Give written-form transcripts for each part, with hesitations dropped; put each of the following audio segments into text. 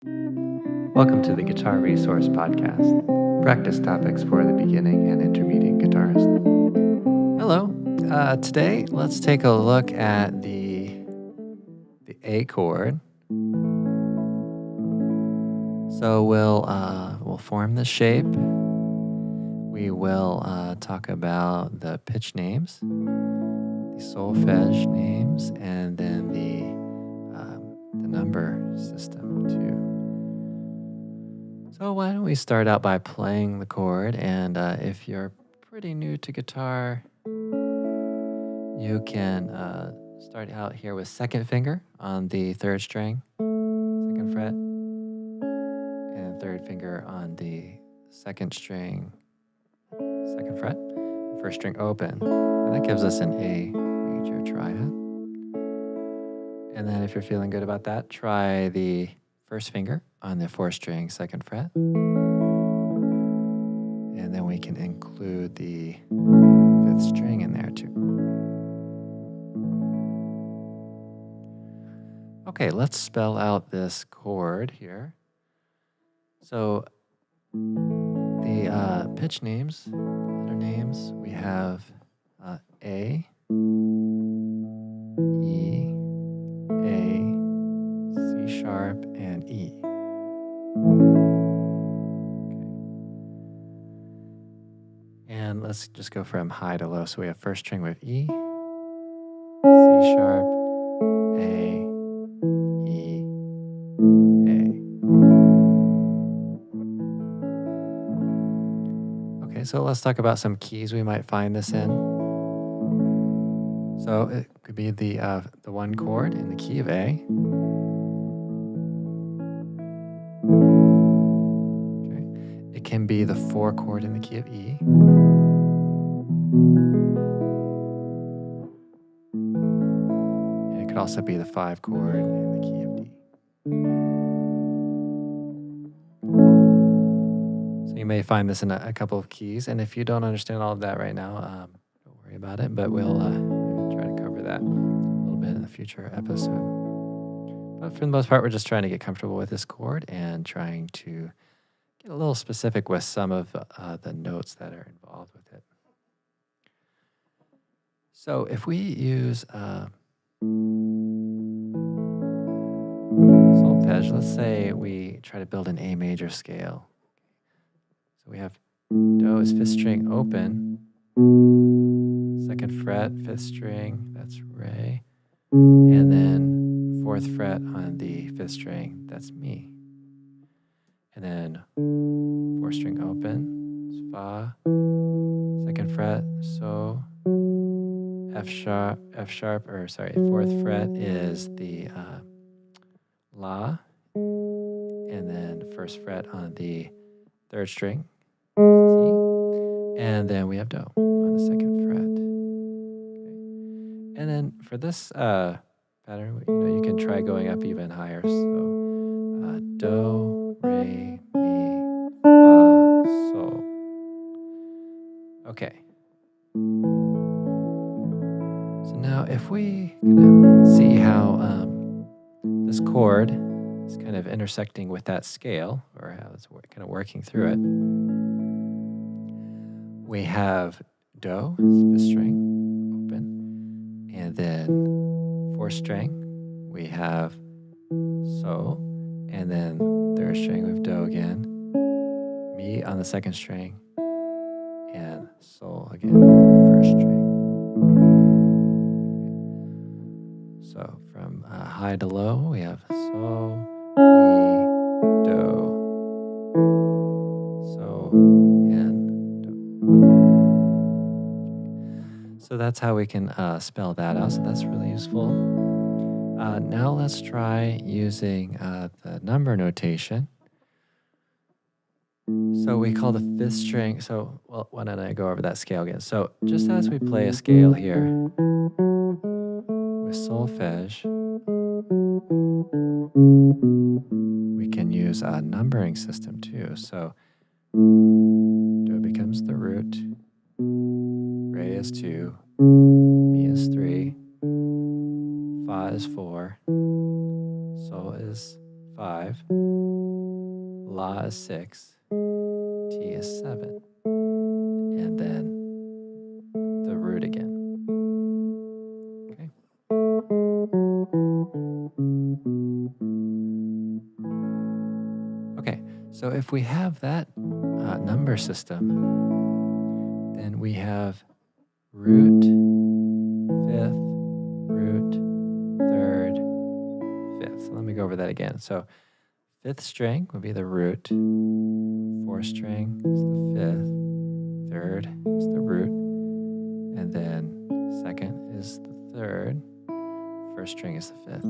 Welcome to the Guitar Resource Podcast, practice topics for the beginning and intermediate guitarist. Hello. Today, let's take a look at the A chord. So we'll form the shape. We will talk about the pitch names, the solfege names, and then the number system too. So why don't we start out by playing the chord, and if you're pretty new to guitar, you can start out here with second finger on the third string, second fret, and third finger on the second string, second fret, first string open. And that gives us an A major triad. And then if you're feeling good about that, try the first finger on the fourth string, second fret. And then we can include the fifth string in there too. Okay, let's spell out this chord here. So the pitch names, letter names, we have A, E, A, C sharp, and E. And let's just go from high to low. So we have first string with E, C sharp, A, E, A. Okay, so let's talk about some keys we might find this in. So it could be the one chord in the key of A. Okay. It can be the 4 chord in the key of E. And it could also be the 5 chord in the key of D. So you may find this in a couple of keys, and if you don't understand all of that right now, don't worry about it, but we'll try to cover that a little bit in a future episode. But for the most part, we're just trying to get comfortable with this chord and trying to get a little specific with some of the notes that are involved with it. So if we use solfege, let's say we try to build an A major scale. So we have Do is 5th string open, 2nd fret, 5th string, that's Re, and then 4th fret on the 5th string, that's Mi. And then 4th string open, it's Fa, 2nd fret, So, F sharp, 4th fret is the La, and then 1st fret on the 3rd string, T, and then we have Do on the 2nd fret. Okay. And then for this pattern, you can try going up even higher. So Do, Re, Mi, Fa, Sol. Okay. So now if we kind of see how this chord is kind of intersecting with that scale, or how it's kind of working through it, we have Do, 5th string, open, and then 4th string, we have So, and then 3rd string, we have Do again, Mi on the 2nd string, and Sol again on the 1st string. So from high to low, we have So, Mi, Do, So, and Do. So that's how we can spell that out. So that's really useful. Now let's try using the number notation. So we call the 5th string. So why don't I go over that scale again? So just as we play a scale here with solfege, we can use a numbering system too. So Do becomes the root, Re is 2, Mi is 3, Fa is 4, Sol is 5, La is 6, T is 7, and then the root again. Okay. Okay, so if we have that number system, then we have root, 5th, root, 3rd, 5th. So let me go over that again. So 5th string would be the root, 4th string is the 5th, 3rd is the root, and then 2nd is the 3rd, 1st string is the 5th.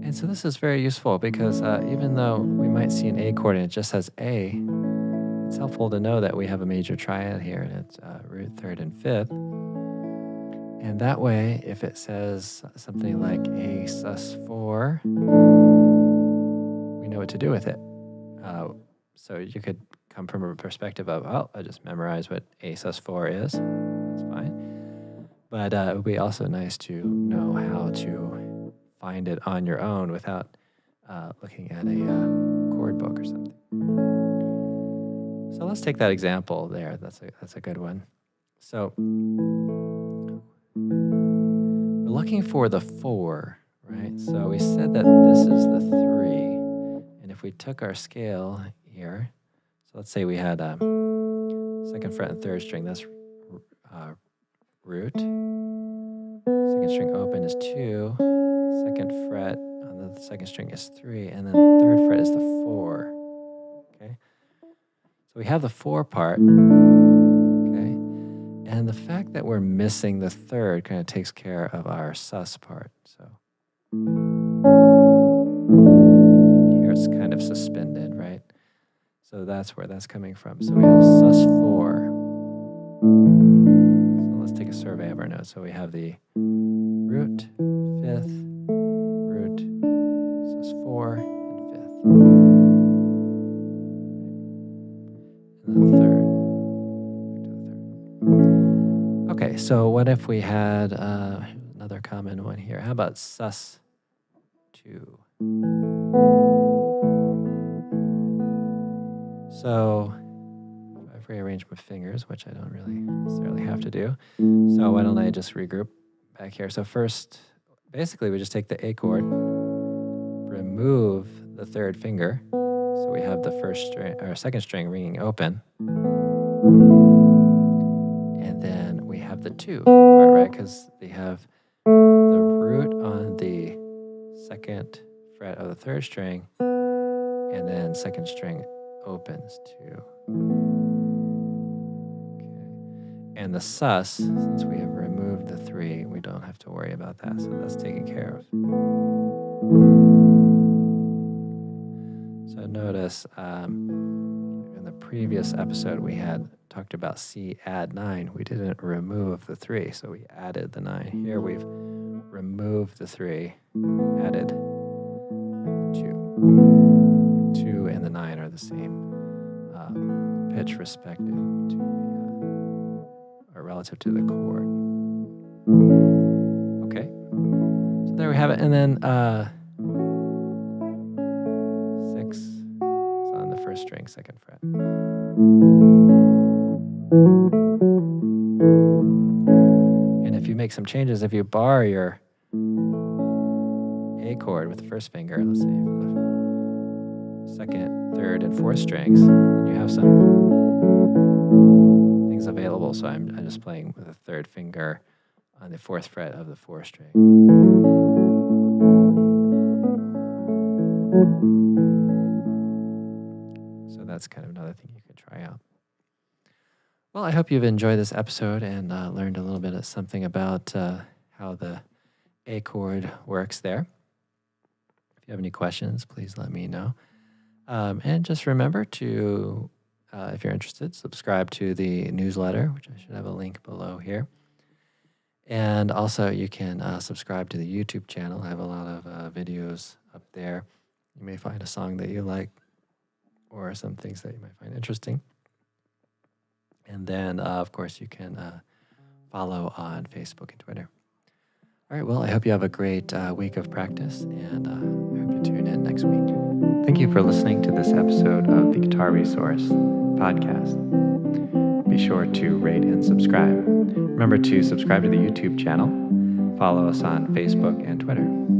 And so this is very useful because even though we might see an A chord and it just says A, it's helpful to know that we have a major triad here, and it's root, 3rd, and 5th. And that way, if it says something like A sus4, we know what to do with it. So you could come from a perspective of, oh, I just memorized what A sus4 is. That's fine. But it would be also nice to know how to find it on your own without looking at a chord book or something. So let's take that example there. That's a good one. So we're looking for the 4, right? So we said that this is the 3. And if we took our scale here, so let's say we had 2nd fret and 3rd string, that's root. 2nd string open is 2. 2nd fret on the 2nd string is 3. And then 3rd fret is the 4. Okay? So we have the 4 part. Okay? And the fact that we're missing the 3rd kind of takes care of our sus part. So here it's kind of suspended, right? So that's where that's coming from. So we have sus4. So let's take a survey of our notes. So we have the root, 5th, root, sus4, and 5th. And then the 3rd. Okay, so what if we had another common one here? How about sus2? So I've rearranged my fingers, which I don't really necessarily have to do. So why don't I just regroup back here? So first, basically we just take the A chord, remove the 3rd finger. So we have the 1st string or 2nd string ringing open. And then we have the 2 part, right? Because they have the root on the 2nd fret of the 3rd string, and then 2nd string opens 2. Okay. And the sus, since we have removed the 3, we don't have to worry about that, so that's taken care of. So notice in the previous episode we had talked about C add 9. We didn't remove the 3, so we added the 9. Here we've removed the 3, added 2. 2 and the 9 are the same pitch respective to the, or relative to the chord. Okay, so there we have it. And then 6 is on the 1st string, 2nd fret. And if you make some changes, if you bar your A chord with the 1st finger, let's say for the 2nd, 3rd, and 4th strings, then you have some things available. So I'm just playing with the 3rd finger on the 4th fret of the 4th string. So that's kind of another thing you could try out. Well, I hope you've enjoyed this episode and learned a little bit of something about how the A chord works there. If you have any questions, please let me know. And just remember to, if you're interested, subscribe to the newsletter, which I should have a link below here. And also you can subscribe to the YouTube channel. I have a lot of videos up there. You may find a song that you like or some things that you might find interesting. And then, of course, you can follow on Facebook and Twitter. All right, well, I hope you have a great week of practice, and I hope you tune in next week. Thank you for listening to this episode of the Guitar Resource podcast. Be sure to rate and subscribe. Remember to subscribe to the YouTube channel. Follow us on Facebook and Twitter.